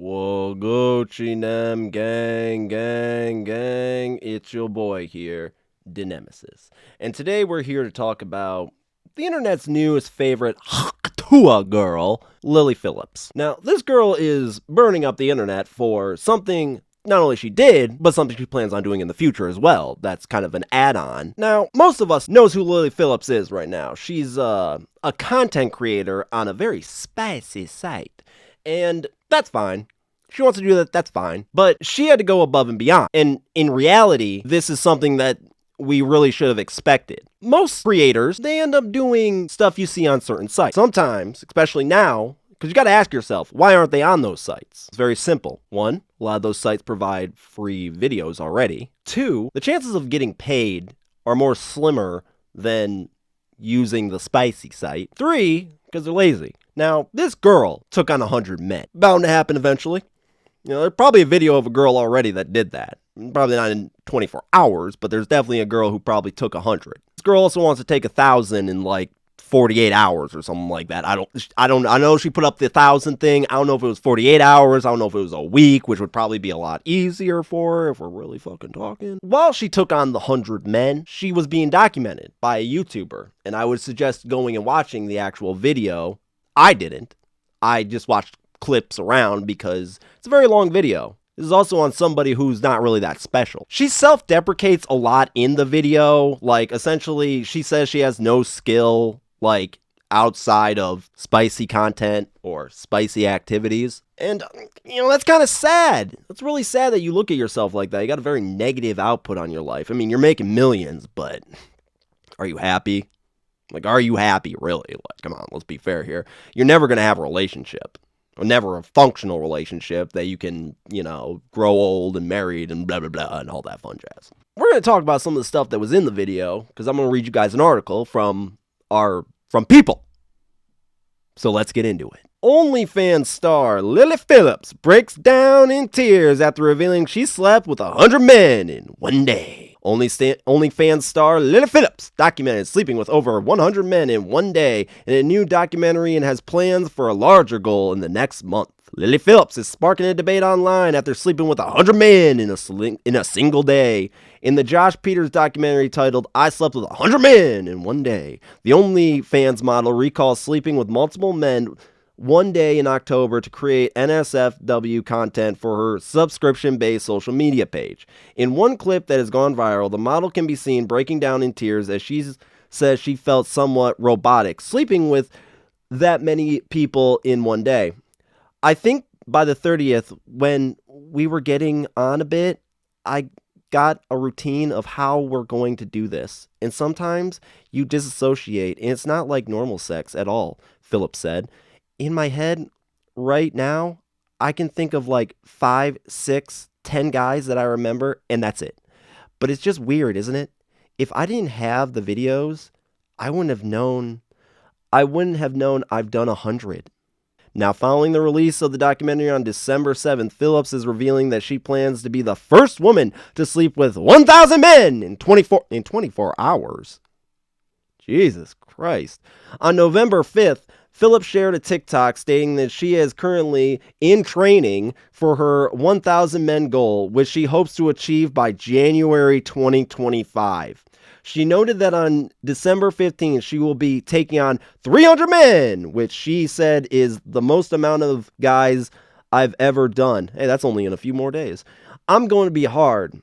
Whoa, Gucci Nem gang, gang, gang. It's your boy here, the Nemesis. And today we're here to talk about the internet's newest favorite girl, Lily Phillips. Now, this girl is burning up the internet for something not only she did, but something she plans on doing in the future as well. That's kind of an add-on. Now, most of us knows who Lily Phillips is right now. She's a content creator on a very spicy site. And that's fine. She wants to do that, that's fine. But she had to go above and beyond. And in reality, this is something that we really should have expected. Most creators, they end up doing stuff you see on certain sites. Sometimes, especially now, because you got to ask yourself, why aren't they on those sites? It's very simple. One, a lot of those sites provide free videos already. Two, the chances of getting paid are more slimmer than using the spicy site. Three, because they're lazy. Now, this girl took on 100 men. Bound to happen eventually. You know, there's probably a video of a girl already that did that. Probably not in 24 hours, but there's definitely a girl who probably took 100. This girl also wants to take 1,000 in like 48 hours or something like that. I know she put up the 1,000 thing. I don't know if it was 48 hours. I don't know if it was a week, which would probably be a lot easier for her if we're really fucking talking. While she took on the 100 men, she was being documented by a YouTuber. And I would suggest going and watching the actual video. I didn't. I just watched clips around because it's a very long video. This is also on somebody who's not really that special. She self-deprecates a lot in the video. Like, essentially, she says she has no skill, like, outside of spicy content or spicy activities. And, you know, that's kind of sad. It's really sad that you look at yourself like that. You got a very negative output on your life. I mean, you're making millions, but are you happy? Like, are you happy, really? Like, come on, let's be fair here. You're never going to have a relationship. Or never a functional relationship that you can, you know, grow old and married and blah, blah, blah, and all that fun jazz. We're going to talk about some of the stuff that was in the video, because I'm going to read you guys an article from people. So let's get into it. OnlyFans star Lily Phillips breaks down in tears after revealing she slept with 100 men in one day. OnlyFans star Lily Phillips documented sleeping with over 100 men in one day in a new documentary and has plans for a larger goal in the next month. Lily Phillips is sparking a debate online after sleeping with 100 men in a single day. In the Josh Peters documentary titled I Slept with 100 Men in One Day, the OnlyFans model recalls sleeping with multiple men one day in October to create NSFW content for her subscription-based social media page. In one clip that has gone viral, the model can be seen breaking down in tears as she says she felt somewhat robotic, sleeping with that many people in one day. I think by the 30th, when we were getting on a bit, I got a routine of how we're going to do this. And sometimes you disassociate, and it's not like normal sex at all, Phillips said. In my head right now, I can think of like 5, 6, 10 guys that I remember, and that's it. But it's just weird, isn't it? If I didn't have the videos, I wouldn't have known I've done 100. Now, following the release of the documentary on December 7th, Phillips is revealing that she plans to be the first woman to sleep with 1,000 men in 24 hours. Jesus Christ. On November 5th, Phillips shared a TikTok stating that she is currently in training for her 1,000 men goal, which she hopes to achieve by January 2025. She noted that on December 15th, she will be taking on 300 men, which she said is the most amount of guys I've ever done. Hey, that's only in a few more days. It's going to be hard,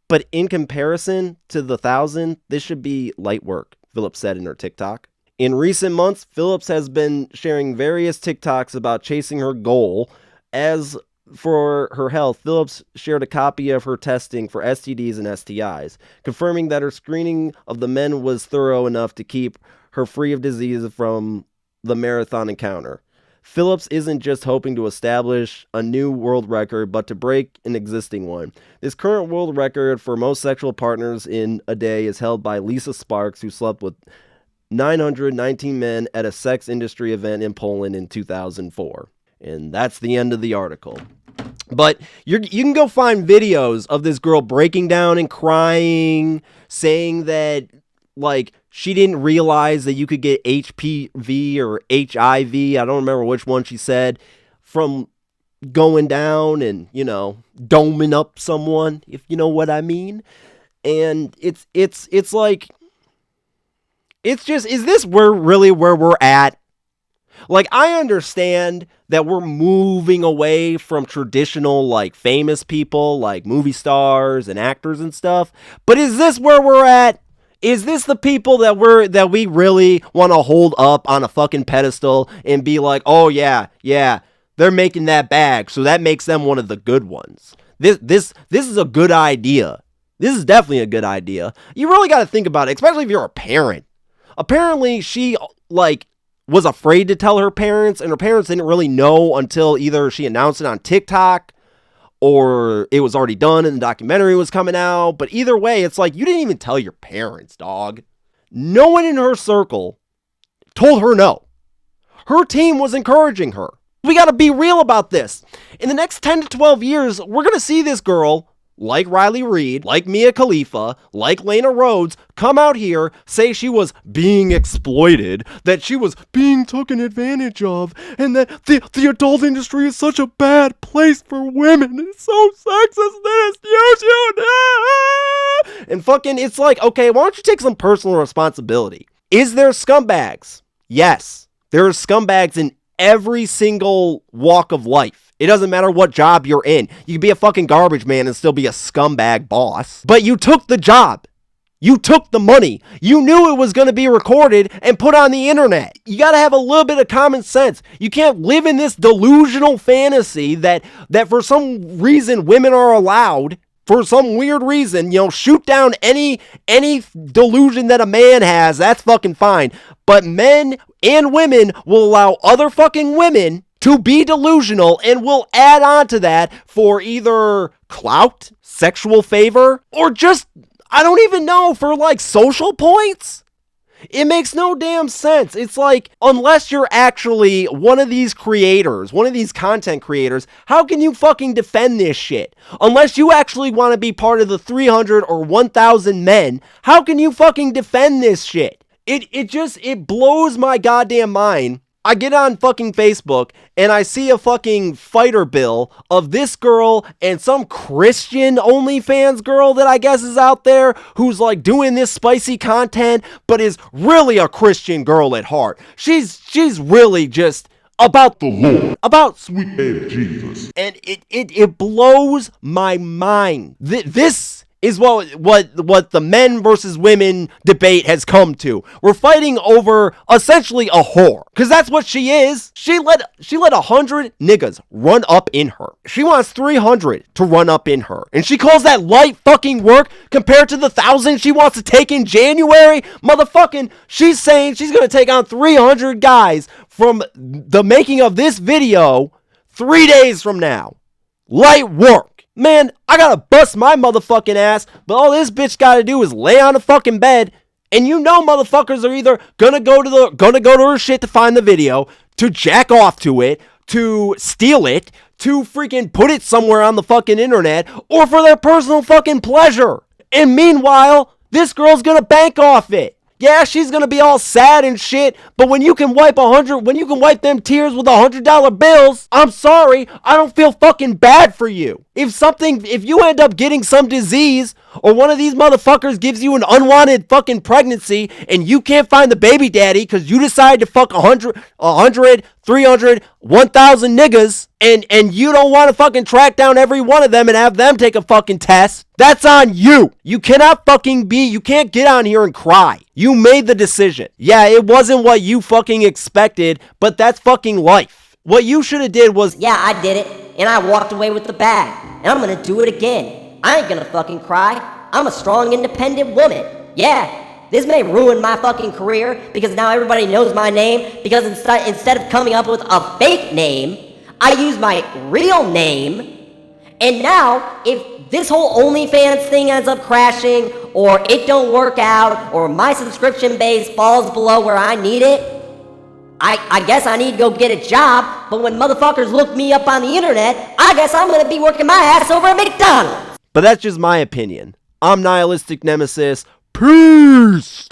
but in comparison to the 1,000, this should be light work, Phillips said in her TikTok. In recent months, Phillips has been sharing various TikToks about chasing her goal. As for her health, Phillips shared a copy of her testing for STDs and STIs, confirming that her screening of the men was thorough enough to keep her free of disease from the marathon encounter. Phillips isn't just hoping to establish a new world record, but to break an existing one. This current world record for most sexual partners in a day is held by Lisa Sparks, who slept with 919 men at a sex industry event in Poland in 2004. And that's the end of the article. But you can go find videos of this girl breaking down and crying, saying that, like, she didn't realize that you could get HPV or HIV. I don't remember which one she said from going down and, doming up someone, if you know what I mean. And it's like, it's just, is this where we're at? Like, I understand that we're moving away from traditional, like, famous people, like movie stars and actors and stuff. But is this where we're at? Is this the people that we really want to hold up on a fucking pedestal and be like, oh yeah, they're making that bag, so that makes them one of the good ones? This is a good idea. This is definitely a good idea. You really got to think about it, especially if you're a parent. Apparently, she, like, was afraid to tell her parents, and her parents didn't really know until either she announced it on TikTok or it was already done and the documentary was coming out. But either way, it's like, you didn't even tell your parents, dog. No one in her circle told her no. Her team was encouraging her. We got to be real about this. In the next 10 to 12 years, we're going to see this girl, like Riley Reid, like Mia Khalifa, like Lena Rhoades, come out here, say she was being exploited, that she was being taken advantage of, and that the adult industry is such a bad place for women. It's so sexist that it's huge. And fucking, it's like, okay, why don't you take some personal responsibility? Is there scumbags? Yes. There are scumbags in every single walk of life. It doesn't matter what job you're in. You can be a fucking garbage man and still be a scumbag boss. But you took the job. You took the money. You knew it was going to be recorded and put on the internet. You got to have a little bit of common sense. You can't live in this delusional fantasy that for some reason women are allowed, for some weird reason, shoot down any delusion that a man has. That's fucking fine. But men and women will allow other fucking women to be delusional and will add on to that for either clout, sexual favor, or just, I don't even know, for like social points. It makes no damn sense. It's like, unless you're actually one of these creators, one of these content creators, how can you fucking defend this shit? Unless you actually want to be part of the 300 or 1,000 men, how can you fucking defend this shit? It blows my goddamn mind. I get on fucking Facebook and I see a fucking fighter bill of this girl and some Christian OnlyFans girl that I guess is out there who's like doing this spicy content, but is really a Christian girl at heart. She's really just about the Lord, about sweet baby Jesus. And it blows my mind. This is what the men versus women debate has come to. We're fighting over essentially a whore, because that's what she is. She let 100 niggas run up in her. She wants 300 to run up in her, and she calls that light fucking work compared to the 1,000 she wants to take in January. Motherfucking, she's saying she's gonna take on 300 guys from the making of this video 3 days from now. Light work. Man, I gotta bust my motherfucking ass, but all this bitch gotta do is lay on the fucking bed, and motherfuckers are either gonna go to her shit to find the video, to jack off to it, to steal it, to freaking put it somewhere on the fucking internet, or for their personal fucking pleasure. And meanwhile, this girl's gonna bank off it. Yeah, she's gonna be all sad and shit, but when you can wipe them tears with $100 bills, I'm sorry, I don't feel fucking bad for you. If you end up getting some disease, or one of these motherfuckers gives you an unwanted fucking pregnancy, and you can't find the baby daddy because you decide to fuck 100, 300, 1,000 niggas, and you don't want to fucking track down every one of them and have them take a fucking test, that's on you. You can't get on here and cry. You made the decision. Yeah, it wasn't what you fucking expected, but that's fucking life. What you should have did was, yeah, I did it, and I walked away with the bag, and I'm gonna do it again. I ain't gonna fucking cry. I'm a strong, independent woman. Yeah, this may ruin my fucking career because now everybody knows my name, because instead of coming up with a fake name, I use my real name. And now, if this whole OnlyFans thing ends up crashing, or it don't work out, or my subscription base falls below where I need it, I guess I need to go get a job, but when motherfuckers look me up on the internet, I guess I'm gonna be working my ass over at McDonald's. But that's just my opinion. I'm Nihilistic Nemesis. Peace!